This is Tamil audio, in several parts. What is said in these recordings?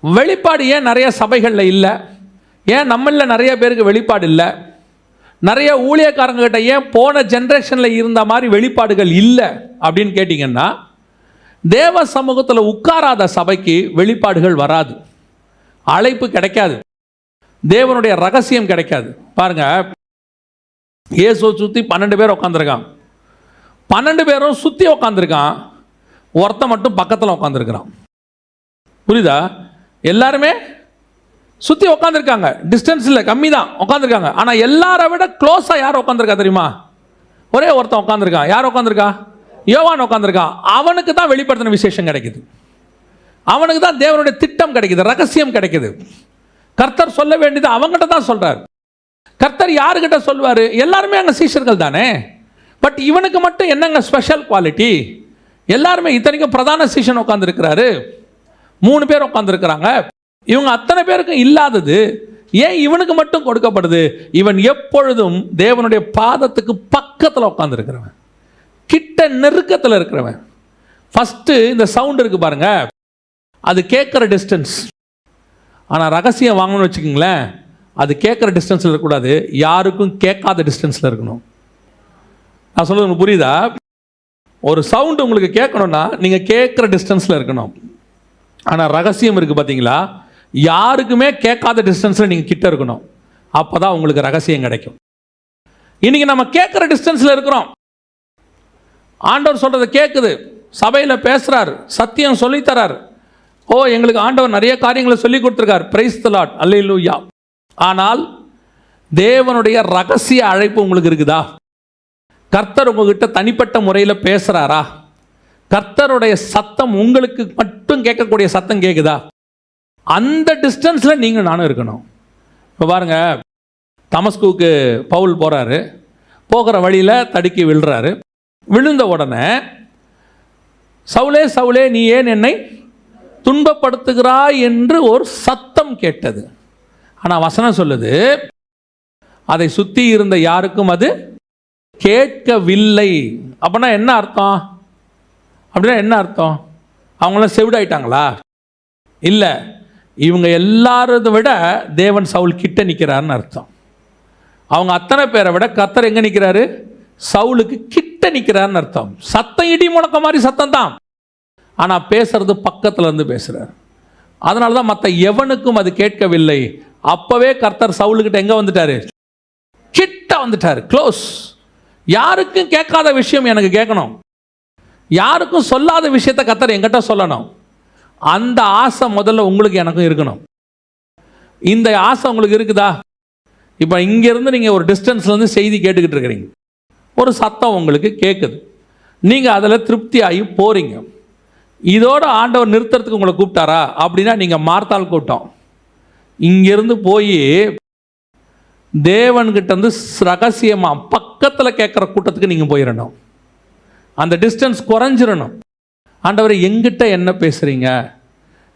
வெளிப்பாடு ஏன் நிறைய சபைகளில் இல்லை? ஏன் நம்மளில் நிறைய பேருக்கு வெளிப்பாடு இல்லை? நிறைய ஊழியக்காரங்கிட்ட ஏன் போன ஜென்ரேஷனில் இருந்த மாதிரி வெளிப்பாடுகள் இல்லை அப்படின்னு கேட்டிங்கன்னா, தேவ சமூகத்தில் உட்காராத சபைக்கு வெளிப்பாடுகள் வராது, அழைப்பு கிடைக்காது, தேவனுடைய ரகசியம் கிடைக்காது. பாருங்க, இயேசுவை சுற்றி 12 பேர் உட்காந்துருக்கான். 12 பேரும் சுற்றி உட்காந்துருக்கான், ஒருத்தன் மட்டும் பக்கத்தில் உட்காந்துருக்கிறான். புரியுதா? எல்லாருமே சுற்றி உட்காந்துருக்காங்க, டிஸ்டன்ஸில் கம்மி தான் உட்காந்துருக்காங்க. ஆனால் எல்லாரை விட க்ளோஸாக யார் உட்காந்துருக்கா தெரியுமா? ஒரே ஒருத்தன் உட்காந்துருக்கான். யார் உட்காந்துருக்கா? யோவான் உட்காந்துருக்கான். அவனுக்கு தான் வெளிப்படுத்தின விசேஷம் கிடைக்குது, அவனுக்கு தான் தேவனுடைய திட்டம் கிடைக்குது, ரகசியம் கிடைக்குது. கர்த்தர் சொல்ல வேண்டியது அவங்ககிட்ட தான் சொல்றார். கர்த்தர் யாருக்கிட்ட சொல்வார்? எல்லாருமே அங்கே சீஷர்கள் தானே. பட் இவனுக்கு மட்டும் என்னங்க ஸ்பெஷல் குவாலிட்டி? எல்லாருமே, இத்தனைக்கும் பிரதான சீஷன் உட்காந்துருக்கிறாரு, 3 பேர் உட்காந்துருக்கிறாங்க. இவங்க அத்தனை பேருக்கும் இல்லாதது ஏன் இவனுக்கு மட்டும் கொடுக்கப்படுது? இவன் எப்பொழுதும் தேவனுடைய பாதத்துக்கு பக்கத்தில் உட்காந்துருக்கிறவன், கிட்ட நெருக்கத்தில் இருக்கிறவன். ஃபஸ்ட்டு இந்த சவுண்ட் இருக்கு பாருங்க, அது கேட்குற டிஸ்டன்ஸ். ஆனால் ரகசியம் வாங்கணும்னு வச்சுக்கோங்களேன், அது கேட்குற டிஸ்டன்ஸில் இருக்கக்கூடாது, யாருக்கும் கேட்காத டிஸ்டன்ஸில் இருக்கணும். நான் சொல்கிறது உங்களுக்கு புரியுதா? ஒரு சவுண்டு உங்களுக்கு கேட்கணும்னா நீங்கள் கேட்குற டிஸ்டன்ஸில் இருக்கணும். ஆனால் ரகசியம் இருக்குது பார்த்தீங்களா, யாருக்குமே கேட்காத டிஸ்டன்ஸில் நீங்கள் கிட்ட இருக்கணும். அப்போ தான் உங்களுக்கு ரகசியம் கிடைக்கும். இன்றைக்கி நம்ம கேட்குற டிஸ்டன்ஸில் இருக்கிறோம், ஆண்டவர் சொல்கிறத கேட்குது, சபையில் பேசுகிறார், சத்தியம் சொல்லித்தரார். ஓ, எங்களுக்கு ஆண்டவர் நிறைய காரியங்களை சொல்லி கொடுத்துருக்கார், பிரைஸ் தி லார்ட், அல்லேலூயா. ஆனால் தேவனுடைய ரகசிய அழைப்பு உங்களுக்கு இருக்குதா? கர்த்தர் உங்ககிட்ட தனிப்பட்ட முறையில் பேசுகிறாரா? கர்த்தருடைய சத்தம் உங்களுக்கு மட்டும் கேட்கக்கூடிய சத்தம் கேட்குதா? அந்த டிஸ்டன்ஸில் நீங்கள் நானும் இருக்கணும். இப்போ பாருங்க, தமஸ்குவுக்கு பவுல் போகிறாரு, போகிற வழியில் தடுக்கி விழுறாரு. விழுந்த உடனே, சவுலே சவுலே நீ ஏன் என்னை துன்பப்படுத்துகிறாய் என்று ஒரு சத்தம் கேட்டது. ஆனால் வசனம் சொல்லுது, அதை சுற்றி இருந்த யாருக்கும் அது கேட்கவில்லை. அப்படின்னா என்ன அர்த்தம்? அப்படின்னா என்ன அர்த்தம்? அவங்களாம் செவிடாயிட்டாங்களா? இல்லை, இவங்க எல்லாரதை விட தேவன் சவுல் கிட்ட நிற்கிறாருன்னு அர்த்தம். அவங்க அத்தனை பேரை விட கர்த்தர் எங்கே நிற்கிறாரு? சவுலுக்கு கிட்ட நிற்கிறாருன்னு அர்த்தம். சத்தம் இடி முழக்க மாதிரி சத்தம் தான், ஆனால் பேசுறது பக்கத்தில் இருந்து பேசுகிறார். அதனால தான் மற்ற எவனுக்கும் அது கேட்கவில்லை. அப்போவே கர்த்தர் சவுலுக்கிட்ட எங்கே வந்துட்டாரு? கிட்ட வந்துட்டார், க்ளோஸ். யாருக்கும் கேட்காத விஷயம் எனக்கு கேட்கணும், யாருக்கும் சொல்லாத விஷயத்தை கர்த்தர் என்கிட்ட சொல்லணும். அந்த ஆசை முதல்ல உங்களுக்கு எனக்கும் இருக்கணும். இந்த ஆசை உங்களுக்கு இருக்குதா? இப்போ இங்கேருந்து நீங்கள் ஒரு டிஸ்டன்ஸ்லேருந்து செய்தி கேட்டுக்கிட்டு இருக்கிறீங்க, ஒரு சத்தம் உங்களுக்கு கேட்குது, நீங்கள் அதில் திருப்தி ஆகி போகிறீங்க. இதோட ஆண்டவர் நிறுத்துறதுக்கு உங்களை கூப்பிட்டாரா? அப்படின்னா நீங்கள் மார்த்தால் கூட்டம். இங்கேருந்து போய் தேவன்கிட்ட வந்து ரகசியமாக பக்கத்தில் கேட்குற கூட்டத்துக்கு நீங்கள் போயிடணும். அந்த டிஸ்டன்ஸ் குறைஞ்சிடணும். ஆண்டவரை எங்கிட்ட என்ன பேசுகிறீங்க,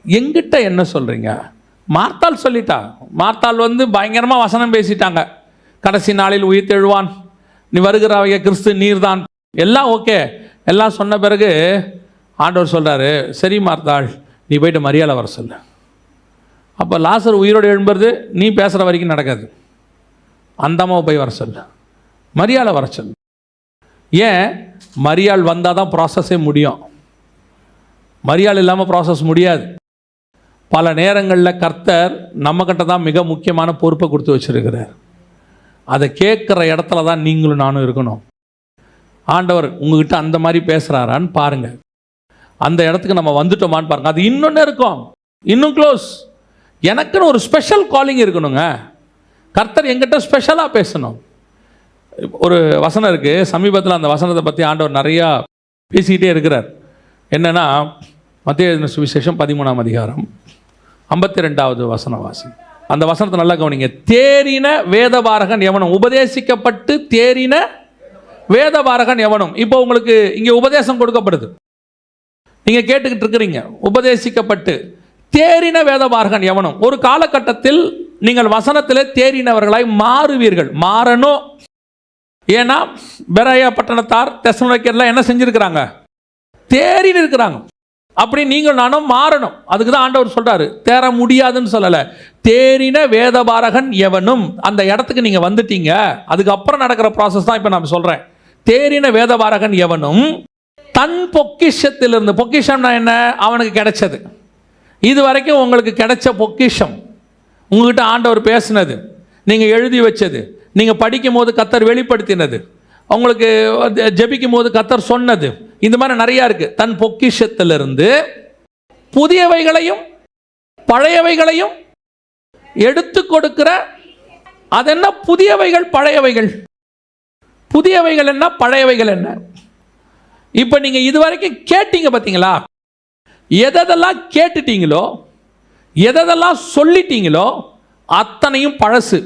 எங்கிட்ட என்ன சொல்கிறீங்க? மார்த்தாள் சொல்லிட்டா. மார்த்தாள் வந்து பயங்கரமாக வசனம் பேசிட்டாங்க. கடைசி நாளில் உயிர்த்தெழுவான், நீ வருகிறவைய கிறிஸ்து நீர்தான், எல்லாம் ஓகே. எல்லாம் சொன்ன பிறகு ஆண்டவர் சொல்கிறாரு, சரி மார்த்தாள், நீ போய்ட்டு மரியாதை வர சொல்லு. அப்போ லாசர் உயிரோடு எழும்புறது நீ பேசுகிற வரைக்கும் நடக்காது, அந்த அம்மாவை போய் வர சொல்லு, மரியாதை வர சொல்லு. ஏன்? மரியாள் வந்தால் தான் ப்ராசஸே முடியும். மரியாள் இல்லாமல் ப்ராசஸ் முடியாது. பல நேரங்களில் கர்த்தர் நம்மக்கிட்ட தான் மிக முக்கியமான பொறுப்பை கொடுத்து வச்சுருக்கிறார். அதை கேட்குற இடத்துல தான் நீங்களும் நானும் இருக்கணும். ஆண்டவர் உங்ககிட்ட அந்த மாதிரி பேசுகிறாரான்னு பாருங்கள். அந்த இடத்துக்கு நம்ம வந்துட்டோமான்னு பாருங்கள். அது இன்னொன்று இருக்கும், இன்னும் க்ளோஸ். எனக்குன்னு ஒரு ஸ்பெஷல் காலிங் இருக்கணுங்க. கர்த்தர் எங்கிட்ட ஸ்பெஷலாக பேசணும். ஒரு வசனம் இருக்குது, சமீபத்தில் அந்த வசனத்தை பற்றி ஆண்டவர் நிறையா பேசிக்கிட்டே இருக்கிறார். என்னென்னா, மத்தேயு சுவிசேஷம் 13ஆம் அதிகாரம் 52வது வசனம் வாசி. அந்த வசனத்தை நல்லா கவனிங்க. தேறின வேதபாரகன் எவனும், உபதேசிக்கப்பட்டு தேறின வேதபாரகன் எவனும். இப்போ உங்களுக்கு இங்கே உபதேசம் கொடுக்கப்படுது, நீங்கள் கேட்டுக்கிட்டு இருக்கிறீங்க. உபதேசிக்கப்பட்டு தேறின வேதபாரகன் எவனும். ஒரு காலகட்டத்தில் நீங்கள் வசனத்தில் தேறினவர்களாய் மாறுவீர்கள். மாறணும். ஏன்னா பெராயா பட்டணத்தார் தெசலோனிக்கேயர்ல என்ன செஞ்சிருக்கிறாங்க? தேறின்னு இருக்கிறாங்க. அப்படி நீங்கள் நானும் மாறணும். அதுக்கு தான் ஆண்டவர் சொல்றாரு, தேற முடியாதுன்னு சொல்லலை, தேறின வேதபாரகன் எவனும். அந்த இடத்துக்கு நீங்கள் வந்துட்டீங்க, அதுக்கப்புறம் நடக்கிற ப்ராசஸ் தான் இப்போ நான் சொல்கிறேன். தேறின வேதபாரகன் எவனும் தன் பொக்கிஷத்திலிருந்து, பொக்கிஷம்னா என்ன, அவனுக்கு கிடைச்சது, இது வரைக்கும் உங்களுக்கு கிடைச்ச பொக்கிஷம், உங்ககிட்ட ஆண்டவர் பேசினது, நீங்கள் எழுதி வச்சது, நீங்கள் படிக்கும் போது கர்த்தர் வெளிப்படுத்தினது, உங்களுக்கு ஜெபிக்கும் போது கர்த்தர் சொன்னது, இந்த மாதிரி நிறையா இருக்குது. தன் பொக்கிஷத்திலிருந்து புதியவைகளையும் பழையவைகளையும் எடுத்து கொடுக்கிற, அது என்ன புதியவைகள் பழையவைகள்? புதியவைகள் என்ன, பழையவைகள் என்ன? இப்போ நீங்கள் இதுவரைக்கும் கேட்டீங்க பார்த்தீங்களா, எதெல்லாம் கேட்டுட்டீங்களோ, எதெல்லாம் சொல்லிட்டீங்களோ அத்தனையும் பழசு.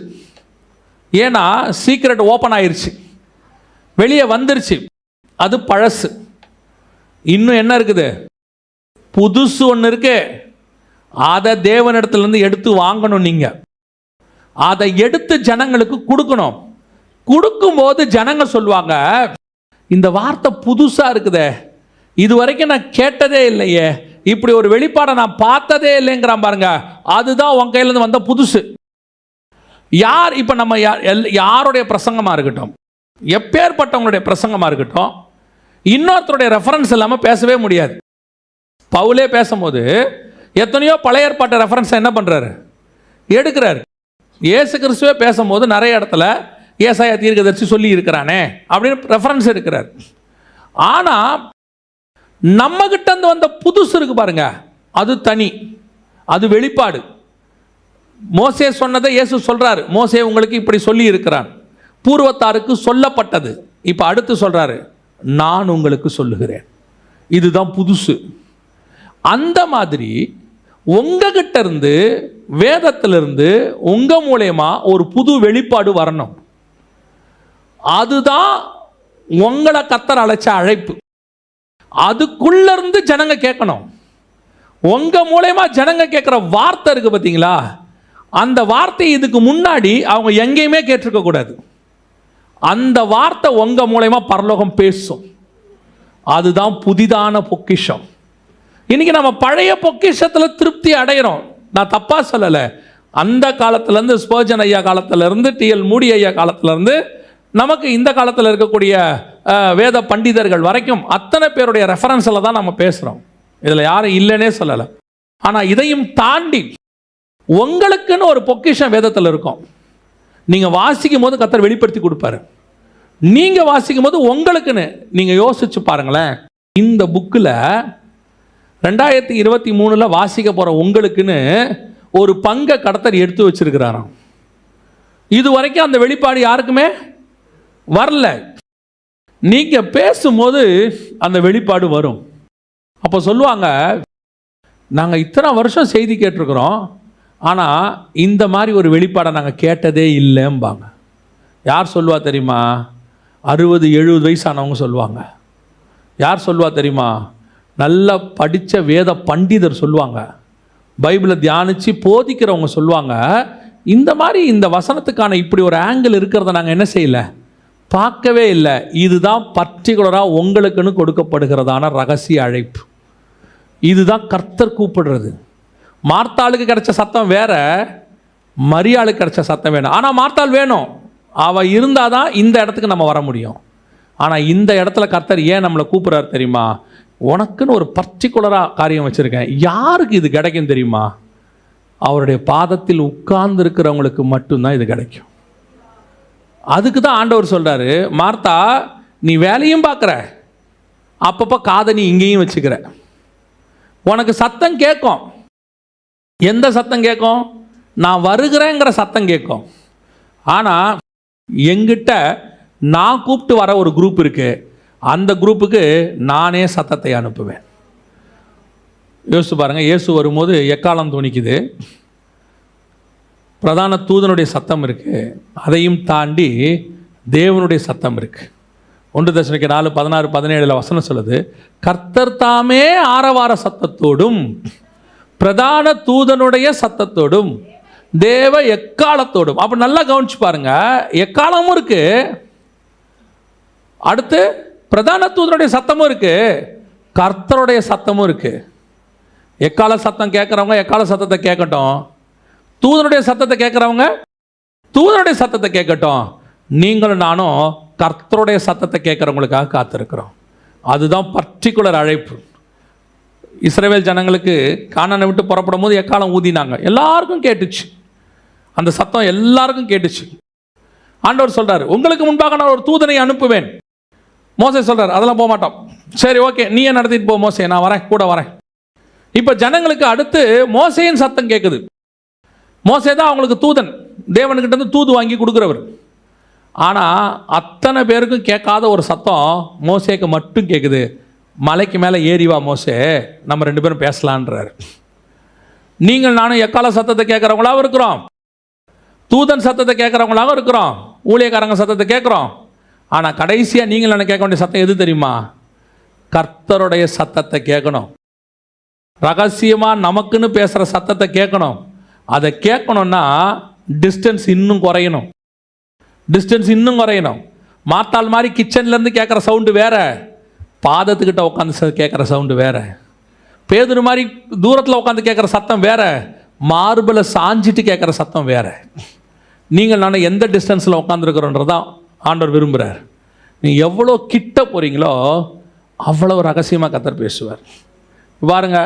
ஏன்னா சீக்ரெட் ஓப்பன் ஆயிருச்சு, வெளியே வந்துருச்சு, அது பழசு. இன்னும் என்ன இருக்குது, புதுசு ஒன்று இருக்கு. அதை தேவனிடத்துலேருந்து எடுத்து வாங்கணும். நீங்கள் அதை எடுத்து ஜனங்களுக்கு கொடுக்கணும். கொடுக்கும்போது ஜனங்க சொல்லுவாங்க, இந்த வார்த்தை புதுசாக இருக்குதே, இது வரைக்கும் நான் கேட்டதே இல்லையே, இப்படி ஒரு வெளிப்பாடை நான் பார்த்ததே இல்லைங்கிறான் பாருங்க, அதுதான் உன் கையிலேருந்து வந்த புதுசு. யார் இப்போ நம்ம யாருடைய பிரசங்கமாக இருக்கட்டும், எப்பேற்பட்டவங்களுடைய பிரசங்கமாக இருக்கட்டும், இன்னொருத்தருடைய ரெஃபரன்ஸ் இல்லாமல் பேசவே முடியாது. பவுலே பேசும்போது எத்தனையோ பழைய ஏற்பாட்டை ரெஃபரன்ஸ் என்ன பண்ணுறாரு, எடுக்கிறாரு. இயேசு கிறிஸ்துவே பேசும்போது நிறைய இடத்துல ஏசாயா தீர்க்கதரிசி சொல்லி இருக்கிறானே அப்படின்னு ரெஃபரன்ஸ் எடுக்கிறார். ஆனால் நம்ம கிட்ட இருந்து வந்த புதுசு இருக்கு பாருங்க, அது தனி, அது வெளிப்பாடு. மோசே சொன்னதை இயேசு சொல்றாரு, மோசே உங்களுக்கு இப்படி சொல்லி இருக்கிறான், பூர்வத்தாருக்கு சொல்லப்பட்டது. இப்போ அடுத்து சொல்றாரு, நான் உங்களுக்கு சொல்லுகிறேன், இதுதான் புதுசு. அந்த மாதிரி உங்ககிட்ட இருந்து, வேதத்திலிருந்து உங்க மூலமா ஒரு புது வெளிப்பாடு வரணும். அதுதான் உங்களை கர்த்தர் அழைச்ச அழைப்பு. அதுக்குள்ள இருந்து ஜனங்க கேட்கணும். உங்க மூலமா ஜனங்க கேட்கிற வார்த்தை இருக்கு பார்த்தீங்களா, அந்த வார்த்தை இதுக்கு முன்னாடி அவங்க எங்கேயுமே கேட்டிருக்க கூடாது. அந்த வார்த்தை உங்க மூலமா பரலோகம் பேசும். அதுதான் புதிதான பொக்கிஷம். இன்னைக்கு நம்ம பழைய பொக்கிஷத்தில் திருப்தி அடைகிறோம். நான் தப்பா சொல்லலை. அந்த காலத்திலேருந்து, ஸ்பர்ஜன் ஐயா காலத்திலேருந்து, டிஎல் மூடி ஐயா காலத்திலேருந்து, நமக்கு இந்த காலத்தில் இருக்கக்கூடிய வேத பண்டிதர்கள் வரைக்கும் அத்தனை பேருடைய ரெஃபரன்ஸில் தான் நம்ம பேசுகிறோம். இதில் யாரும் இல்லைன்னே சொல்லலை. ஆனால் இதையும் தாண்டி உங்களுக்குன்னு ஒரு பொக்கிஷம் வேதத்தில் இருக்கும். நீங்கள் வாசிக்கும் போது கர்த்தர் வெளிப்படுத்தி கொடுப்பாரு. நீங்கள் வாசிக்கும் போது உங்களுக்குன்னு நீங்கள் யோசிச்சு பாருங்களேன். இந்த புக்கில் 2023 வாசிக்க போகிற உங்களுக்குன்னு ஒரு பங்கை கர்த்தர் எடுத்து வச்சிருக்கிறாராம். இது வரைக்கும் அந்த வெளிப்பாடு யாருக்குமே வரல. நீங்கள் பேசும்போது அந்த வெளிப்பாடு வரும். அப்போ சொல்லுவாங்க, நாங்கள் இத்தனை வருஷம் செய்தி கேட்டிருக்கிறோம், ஆனால் இந்த மாதிரி ஒரு வெளிப்பாடை நாங்கள் கேட்டதே இல்லைம்பாங்க. யார் சொல்லுவா தெரியுமா? 60-70 வயசானவங்க சொல்லுவாங்க. யார் சொல்லுவா தெரியுமா? நல்லா படித்த வேத பண்டிதர் சொல்லுவாங்க. பைபிளை தியானித்து போதிக்கிறவங்க சொல்லுவாங்க, இந்த மாதிரி இந்த வசனத்துக்கான இப்படி ஒரு ஆங்கிள் இருக்கிறத நாங்கள் என்ன செய்யலை, பார்க்கவே இல்லை. இதுதான் பர்டிகுலராக உங்களுக்குன்னு கொடுக்கப்படுகிறதான ரகசிய அழைப்பு. இதுதான் கர்த்தர் கூப்பிடுறது. மார்த்தாளுக்கு கிடைச்ச சத்தம் வேற, மரியாளுக்கு கிடைச்ச சத்தம் வேணும். ஆனால் மார்த்தாள் வேணும், அவள் இருந்தால் தான் இந்த இடத்துக்கு நம்ம வர முடியும். ஆனால் இந்த இடத்துல கர்த்தர் ஏன் நம்மளை கூப்பிட்றாரு தெரியுமா? உனக்குன்னு ஒரு பர்டிகுலராக காரியம் வச்சுருக்கேன். யாருக்கு இது கிடைக்கும் தெரியுமா? அவருடைய பாதத்தில் உட்கார்ந்து இருக்கிறவங்களுக்கு மட்டும்தான் இது கிடைக்கும். அதுக்கு தான் ஆண்டவர் சொல்கிறாரு, மார்த்தா நீ வேலையும் பார்க்குற, அப்பப்போ காதை நீ இங்கேயும் வச்சுக்கிற, உனக்கு சத்தம் கேட்கும். எந்த சத்தம் கேட்கும்? நான் வருகிறேங்கிற சத்தம் கேட்கும். ஆனால் எங்கிட்ட நான் கூப்பிட்டு வர ஒரு குரூப் இருக்குது, அந்த குரூப்புக்கு நானே சத்தத்தை அனுப்புவேன். யோசிச்சு பாருங்கள். இயேசு வரும்போது எக்காலம் துணிக்குது, பிரதான தூதனுடைய சத்தம் இருக்குது, அதையும் தாண்டி தேவனுடைய சத்தம் இருக்குது. 1 தெசலோனிக்கேயர் 4:16-17 வசனம் சொல்லுது, கர்த்தர் தாமே ஆரவார சத்தத்தோடும் பிரதான தூதனுடைய சத்தத்தோடும் தேவ எக்காலத்தோடும். அப்போ நல்லா கவனிச்சு பாருங்க, எக்காலமும் இருக்கு, அடுத்து பிரதான தூதனுடைய சத்தமும் இருக்கு, கர்த்தருடைய சத்தமும் இருக்கு. எக்கால சத்தம் கேட்குறவங்க எக்கால சத்தத்தை கேட்கட்டும், தூதனுடைய சத்தத்தை கேட்குறவங்க தூதனுடைய சத்தத்தை கேட்கட்டும். நீங்களும் நானும் கர்த்தருடைய சத்தத்தை கேட்குறவங்களுக்காக காத்திருக்கிறோம். அதுதான் பர்டிகுலர் அழைப்பு. இஸ்ரவேல் ஜனங்களுக்கு கானானை விட்டு புறப்படும் போது எக்காலம் ஊதினாங்க, எல்லாருக்கும் கேட்டுச்சு, அந்த சத்தம் எல்லாருக்கும் கேட்டுச்சு. ஆண்டவர் சொல்றாரு, உங்களுக்கு முன்பாக நான் ஒரு தூதனை அனுப்புவேன். மோசே சொல்றாரு, அதெல்லாம் போக மாட்டோம். சரி, ஓகே, நீயே நடத்திட்டு போ மோசே, நான் வரேன், கூட வரேன். இப்போ ஜனங்களுக்கு அடுத்து மோசேயின் சத்தம் கேட்குது. மோசே தான் அவங்களுக்கு தூதன், தேவனுக்கிட்ட இருந்து தூது வாங்கி கொடுக்குறவர். ஆனால் அத்தனை பேருக்கும் கேட்காத ஒரு சத்தம் மோசேக்கு மட்டும் கேட்குது. மலைக்கு மேலே ஏறிவா மோசே, நம்ம 2 பேரும் பேசலான்றார். நீங்கள் நானும் எக்கால சத்தத்தை கேட்குறவங்களாகவும் இருக்கிறோம், தூதன் சத்தத்தை கேட்குறவங்களாகவும் இருக்கிறோம், ஊழியக்காரங்க சத்தத்தை கேட்குறோம். ஆனால் கடைசியாக நீங்கள் நான் கேட்க வேண்டிய சத்தம் எது தெரியுமா? கர்த்தருடைய சத்தத்தை கேட்கணும். ரகசியமாக நமக்குன்னு பேசுகிற சத்தத்தை கேட்கணும். அதை கேட்கணுன்னா டிஸ்டன்ஸ் இன்னும் குறையணும். மாத்தாள் மாதிரி கிச்சன்லேருந்து கேட்குற சவுண்டு வேற, பாதத்துக்கிட்ட உட்காந்து கேட்குற சவுண்டு வேற, பேதுரு மாதிரி தூரத்தில் உட்காந்து கேட்குற சத்தம் வேற, மார்பில் சாஞ்சிட்டு கேட்குற சத்தம் வேற. நீங்கள் நான் எந்த டிஸ்டன்ஸில் உட்காந்துருக்குறோன்றதான் ஆண்டவர் விரும்புகிறார். நீங்கள் எவ்வளோ கிட்ட போகிறீங்களோ அவ்வளோ ரகசியமாக கர்த்தர் பேசுவார். பாருங்க,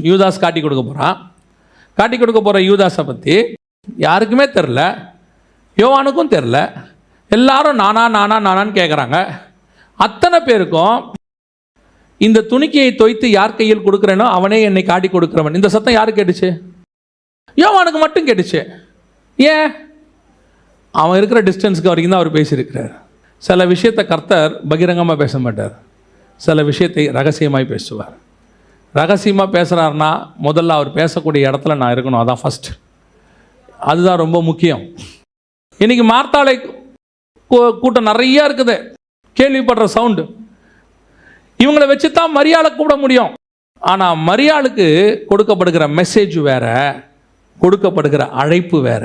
யூதாஸ் காட்டி கொடுக்க போகிற யூதாஸை பற்றி யாருக்குமே தெரில, யோவானுக்கும் தெரில. எல்லாரும் நானான்னு கேட்குறாங்க. அத்தனை பேருக்கும் இந்த துணிக்கையை தோய்த்து யார் கையில் கொடுக்குறேனோ அவனே என்னை காட்டி கொடுக்குறவன். இந்த சத்தம் யாருக்கு கேட்டுச்சு? யோவானுக்கு மட்டும் கேட்டுச்சு. ஏன்? அவன் இருக்கிற டிஸ்டன்ஸுக்கு வரைக்கும் தான் அவர் பேசியிருக்கிறார். சில விஷயத்தை கர்த்தர் பகிரங்கமாக பேச மாட்டார், சில விஷயத்தை ரகசியமாய் பேசுவார். ரகசியமாக பேசுகிறாருன்னா முதல்ல அவர் பேசக்கூடிய இடத்துல நான் இருக்கணும், அதான் ஃபஸ்ட். அதுதான் ரொம்ப முக்கியம். இன்றைக்கி மார்த்தாளை கூட்டம் நிறையா இருக்குது, கேள்விப்படுற சவுண்டு. இவங்களை வச்சு தான் மரியாதை கூப்பிட முடியும். ஆனால் மரியாளுக்கு கொடுக்கப்படுகிற மெசேஜ் வேற, கொடுக்கப்படுகிற அழைப்பு வேற.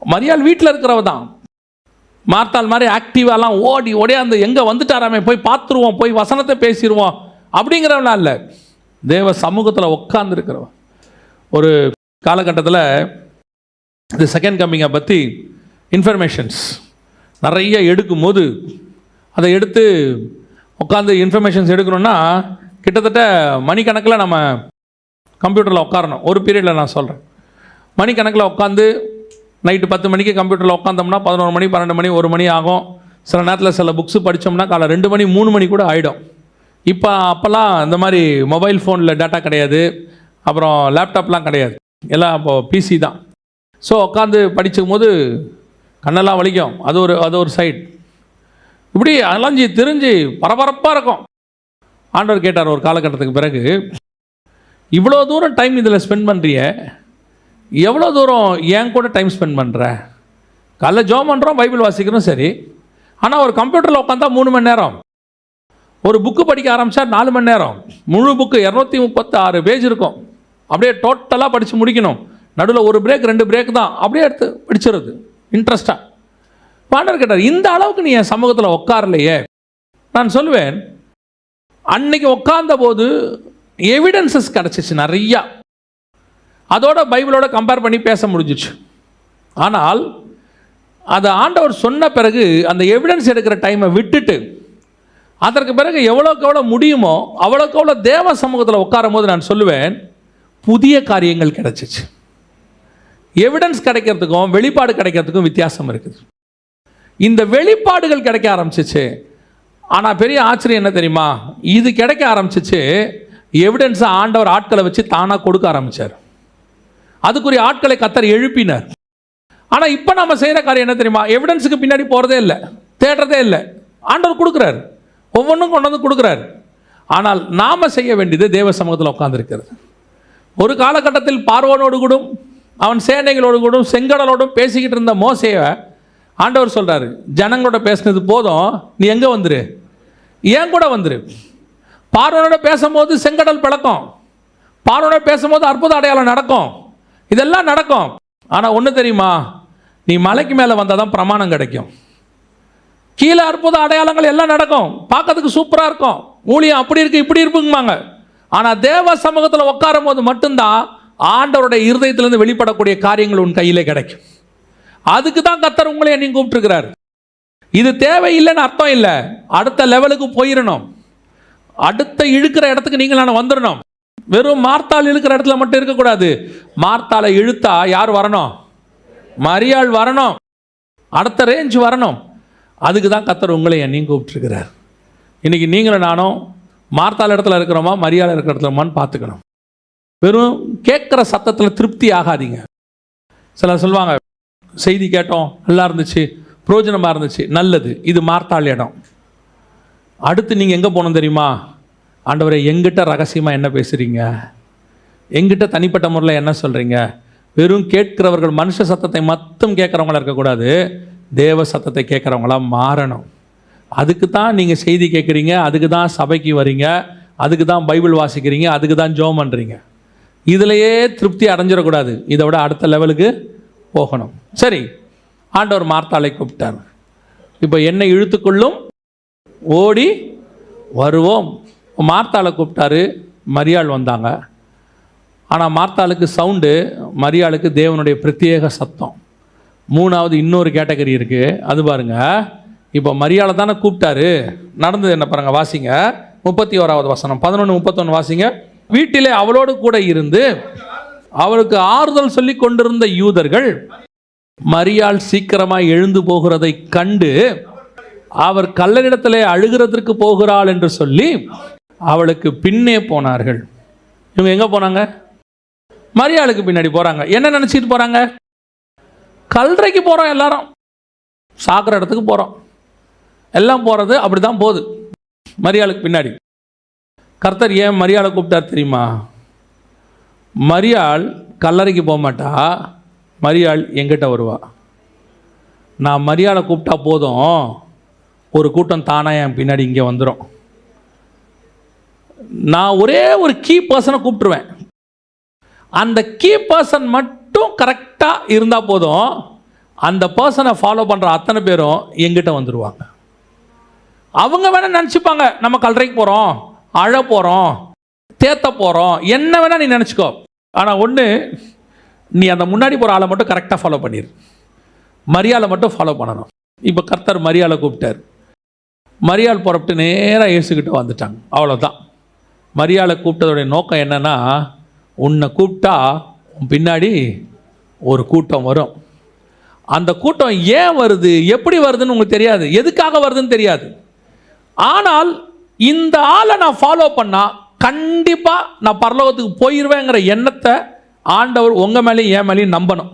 மரியாள் வீட்டில் இருக்கிறவ தான். மார்த்தாள் மாதிரி ஆக்டிவாலாம் ஓடி அந்த எங்கே வந்துட்டாராமே போய் பார்த்துருவோம், போய் வசனத்தை பேசிடுவோம் அப்படிங்கிறவனா இல்லை. தேவ சமூகத்தில் உட்கார்ந்துருக்கிறவன். ஒரு காலகட்டத்தில் இந்த செகண்ட் கம்மிங்கை பற்றி இன்ஃபர்மேஷன்ஸ் நிறைய எடுக்கும்போது, அதை எடுத்து உட்காந்து இன்ஃபர்மேஷன்ஸ் எடுக்கணுன்னா கிட்டத்தட்ட மணிக்கணக்கில் நம்ம கம்ப்யூட்டரில் உட்காரணும். ஒரு பீரியடில் நான் சொல்கிறேன், மணிக்கணக்கில் உட்காந்து நைட்டு 10 மணிக்கு கம்ப்யூட்டரில் உட்காந்தோம்னா 11 மணி 12 மணி 1 மணி ஆகும். சில நேரத்தில் சில புக்ஸு படித்தோம்னா காலை 2 மணி 3 மணி கூட ஆகிடும். அப்போல்லாம் இந்த மாதிரி மொபைல் ஃபோனில் டேட்டா கிடையாது, அப்புறம் லேப்டாப்லாம் கிடையாது, எல்லாம் இப்போது பிசி தான். ஸோ உட்காந்து படிக்கும் போது கண்ணெல்லாம் வலிக்கும். அது ஒரு சைட். இப்படி அலைஞ்சி திரிஞ்சு பரபரப்பாக இருக்கும். ஆண்டவர் கேட்டார் ஒரு காலகட்டத்துக்கு பிறகு, இவ்வளோ தூரம் டைம் இதில் ஸ்பெண்ட் பண்ணுறிய, எவ்வளோ தூரம் என் கூட டைம் ஸ்பெண்ட் பண்ணுற? காலைல ஜோம் பண்ணுறோம், பைபிள் வாசிக்கிறோம், சரி. ஆனால் ஒரு கம்ப்யூட்டரில் உட்காந்தா 3 மணி நேரம், ஒரு புக்கு படிக்க ஆரம்பித்தா 4 மணி நேரம், முழு புக்கு 236 பேஜ் இருக்கும், அப்படியே டோட்டலாக படித்து முடிக்கணும். நடுவில் ஒரு பிரேக் 2 பிரேக் தான், அப்படியே எடுத்து படிச்சிருது இன்ட்ரெஸ்டாக. பாண்டவர் கேட்டார், இந்த அளவுக்கு நீ என் சமூகத்தில் உட்காரலையே. நான் சொல்லுவேன், அன்னைக்கு உட்கார்ந்த போது எவிடன்சஸ் கிடச்சிச்சு நிறையா, அதோட பைபிளோட கம்பேர் பண்ணி பேச முடிஞ்சிச்சு. ஆனால் அதை ஆண்டவர் சொன்ன பிறகு அந்த எவிடன்ஸ் எடுக்கிற டைமை விட்டுட்டு அதற்கு பிறகு எவ்வளோக்கு எவ்வளோ முடியுமோ அவ்வளோக்கு எவ்வளோ தேவ சமூகத்தில் உட்காரும் போது நான் சொல்லுவேன், புதிய காரியங்கள் கிடைச்சிச்சு. எவிடன்ஸ் கிடைக்கிறதுக்கும் வெளிப்பாடு கிடைக்கிறதுக்கும் வித்தியாசம் இருக்குது. இந்த வெளிப்பாடுகள் கிடைக்க ஆரம்பிச்சிச்சு. ஆனால் பெரிய ஆச்சரியம் என்ன தெரியுமா? இது கிடைக்க ஆரம்பிச்சிச்சு, எவிடன்ஸை ஆண்டவர் ஆட்களை வச்சு தானாக கொடுக்க ஆரம்பித்தார். அதுக்குரிய ஆட்களை கர்த்தர் எழுப்பினார். ஆனால் இப்போ நம்ம செய்கிற காரியம் என்ன தெரியுமா? எவிடன்ஸுக்கு பின்னாடி போகிறதே இல்லை, தேடுறதே இல்லை. ஆண்டவர் கொடுக்குறாரு, ஒவ்வொன்றும் கொண்டு வந்து கொடுக்குறாரு. ஆனால் நாம் செய்ய வேண்டியது தேவ சமூகத்தில் உட்கார்ந்துருக்கிறது. ஒரு காலகட்டத்தில் பார்வோனோடு கூடும் அவன் சேனைகளோடு கூடும் செங்கடலோடும் பேசிக்கிட்டு இருந்த மோசேயை ஆண்டவர் சொல்கிறாரு, ஜனங்களோட பேசினது போதும், நீ எங்கே வந்துரு, ஏன் கூட வந்துரு. பார்வோனோட பேசும்போது செங்கடல் பிளக்கும், பார்வோனோட பேசும்போது அற்புத அடையாளம் நடக்கும், இதெல்லாம் நடக்கும். ஆனால் ஒன்று தெரியுமா? நீ மலைக்கு மேலே வந்தால் தான் பிரமாணம் கிடைக்கும். கீழே அற்புத அடையாளங்கள் எல்லாம் நடக்கும், பார்க்கறதுக்கு சூப்பராக இருக்கும், ஊழியம் அப்படி இருக்குது இப்படி இருக்குங்கம்பாங்க. ஆனால் தேவ சமூகத்தில் உட்காரும் போது மட்டும்தான் ஆண்டவருடைய இருதயத்திலிருந்து வெளிப்படக்கூடிய காரியங்கள் உன் கையிலே கிடைக்கும். அதுக்கு தான் கர்த்தர் உங்களை என்னையும் கூப்பிட்டுருக்கிறார். இது தேவையில்லைன்னு அர்த்தம் இல்லை. அடுத்த லெவலுக்கு போயிடணும். அடுத்த இழுக்கிற இடத்துக்கு நீங்கள் நான் வந்துடணும். வெறும் மார்த்தாள் இழுக்கிற இடத்துல மட்டும் இருக்கக்கூடாது. மார்த்தாளை இழுத்தா யார் வரணும்? மரியாள் வரணும். அடுத்த ரேஞ்ச் வரணும். அதுக்கு தான் கர்த்தர் உங்களை என்னையும் கூப்பிட்டுருக்கிறார். இன்னைக்கு நீங்களும் நானும் மார்த்தாள் இடத்துல இருக்கிறோமா, மரியாள் இருக்கிற இடத்துலமான்னு பார்த்துக்கணும். வெறும் கேட்குற சத்தத்தில் திருப்தி ஆகாதீங்க. சிலர் சொல்லுவாங்க, செய்தி கேட்டோம், நல்லா இருந்துச்சு, பிரயோஜனமாக இருந்துச்சு, நல்லது, இது மார்த்தாள் இடம். அடுத்து நீங்கள் எங்கே போகணும் தெரியுமா? ஆண்டவரே, எங்கிட்ட ரகசியமாக என்ன பேசுகிறீங்க, எங்கிட்ட தனிப்பட்ட முறையில் என்ன சொல்கிறீங்க? வெறும் கேட்கிறவர்கள் மனுஷ சத்தத்தை மட்டும் கேட்குறவங்களா இருக்கக்கூடாது, தேவ சத்தத்தை கேட்குறவங்களா மாறணும். அதுக்கு தான் நீங்கள் செய்தி கேட்குறீங்க, அதுக்கு தான் சபைக்கு வரீங்க, அதுக்கு தான் பைபிள் வாசிக்கிறீங்க, அதுக்கு தான் ஜெபம் பண்ணுறீங்க. இதிலையே திருப்தி அடைஞ்சிடக்கூடாது. இதை விட அடுத்த லெவலுக்கு போகணும். சரி, ஆண்டவர் மார்த்தாளை கூப்பிட்டார். இப்போ என்னை இழுத்துக்கொள்ளும், ஓடி வருவோம். மார்த்தாளை கூப்பிட்டாரு, மரியாள் வந்தாங்க. ஆனால் மார்த்தாளுக்கு சவுண்டு, மரியாளுக்கு தேவனுடைய பிரத்யேக சத்தம். மூணாவது இன்னொரு கேட்டகரி இருக்குது, அது பாருங்க. இப்போ மரியாளை தானே கூப்பிட்டாரு, நடந்தது என்ன பாருங்க, வாசிங்க 31வது வசனம், 11-31 வாசிங்க. வீட்டிலே அவளோடு கூட இருந்து அவளுக்கு ஆறுதல் சொல்லி கொண்டிருந்த யூதர்கள் மரியாள் சீக்கிரமாக எழுந்து போகிறதை கண்டு அவர் கல்லறிடத்திலே அழுகிறதற்கு போகிறாள் என்று சொல்லி அவளுக்கு பின்னே போனார்கள். இவங்க எங்கே போனாங்க? மரியாளுக்கு பின்னாடி போகிறாங்க. என்ன நினச்சிட்டு போகிறாங்க? கல்லறைக்கு போகிறோம், எல்லாரும் சாக்கிற இடத்துக்கு போகிறோம், எல்லாம் போகிறது அப்படி தான் போகுது. மரியாளுக்கு பின்னாடி. கர்த்தர் ஏன் மரியாளை கூப்பிட்டார் தெரியுமா? மரியாள் கல்லறைக்கு போக மாட்டா, மரியாள் எங்கிட்ட வருவா. நான் மரியாளை கூப்பிட்டா போதும், ஒரு கூட்டம் தானாக என் பின்னாடி இங்கே வந்துடும். நான் ஒரே ஒரு கீ பர்சனை கூப்பிட்டுருவேன். அந்த கீ பர்சன் மட்டும் கரெக்டாக இருந்தால் போதும், அந்த பர்சனை ஃபாலோ பண்ணுற அத்தனை பேரும் எங்கிட்ட வந்துடுவாங்க. அவங்க வேணால் நினச்சிப்பாங்க, நம்ம கல்லறைக்கு போகிறோம், அழ போகிறோம், தேத்த போகிறோம், என்ன வேணால் நீ நினச்சிக்கோ. ஆனால் ஒன்று, நீ அந்த முன்னாடி போகிற ஆளை மட்டும் கரெக்டாக ஃபாலோ பண்ணிடு. மரியாளை மட்டும் ஃபாலோ பண்ணணும். இப்போ கர்த்தர் மரியாளை கூப்பிட்டார். மரியாள் புறப்பட்டு நேராக இயேசுக்கிட்ட வந்துட்டாங்க. அவ்வளோதான். மரியாளை கூப்பிட்டதோடைய நோக்கம் என்னென்னா, உன்னை கூப்பிட்டா உன் பின்னாடி ஒரு கூட்டம் வரும். அந்த கூட்டம் ஏன் வருது, எப்படி வருதுன்னு உங்களுக்கு தெரியாது, எதுக்காக வருதுன்னு தெரியாது. ஆனால் இந்த ஆளை நான் ஃபாலோ பண்ணால் கண்டிப்பாக நான் பரலோகத்துக்கு போயிடுவேங்கிற எண்ணத்தை ஆண்டவர் உங்கள் மேலேயும் என் மேலேயும் நம்பணும்.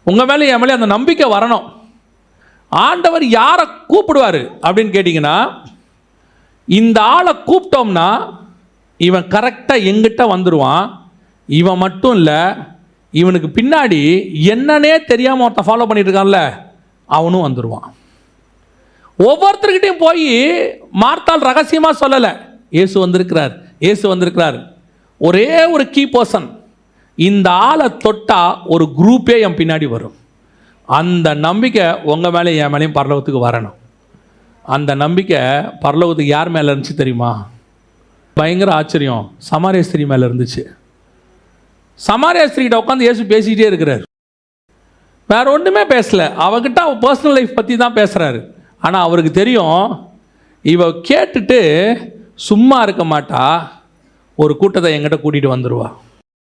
உங்கள் மேலேயும் என் மேலேயும் அந்த நம்பிக்கை வரணும். ஆண்டவர் யாரை கூப்பிடுவார் அப்படின்னு கேட்டிங்கன்னா, இந்த ஆளை கூப்பிட்டோம்னா இவன் கரெக்டாக எங்கிட்ட வந்துடுவான். இவன் மட்டும் இல்லை, இவனுக்கு பின்னாடி என்னன்னே தெரியாமல் ஒருத்தன் ஃபாலோ பண்ணிட்டு இருக்கான்ல, அவனும் வந்துடுவான். ஒவ்வொருத்தர்கிட்டையும் போய் மார்த்தாள் ரகசியமாக சொல்லலை, இயேசு வந்திருக்கிறார், இயேசு வந்திருக்கிறார். ஒரே ஒரு கீ பர்சன், இந்த ஆளை தொட்டால் ஒரு குரூப்பே என் பின்னாடி வரும். அந்த நம்பிக்கை உங்கள் மேலே என் மேலேயும் பரலோகத்துக்கு வரணும். அந்த நம்பிக்கை பரலோகத்துக்கு யார் மேலே இருந்துச்சு தெரியுமா? பயங்கர ஆச்சரியம், சமாரிய ஸ்திரீ மேலே இருந்துச்சு. சமாரிய ஸ்திரீகிட்ட உட்காந்து இயேசு பேசிக்கிட்டே இருக்கிறார். வேற ஒன்றுமே பேசலை. அவகிட்ட அவள் பர்சனல் லைஃப் பற்றி தான் பேசுகிறாரு. ஆனால் அவருக்கு தெரியும், இவ கேட்டுட்டு சும்மா இருக்க மாட்டா, ஒரு கூட்டத்தை எங்கிட்ட கூட்டிகிட்டு வந்துடுவா.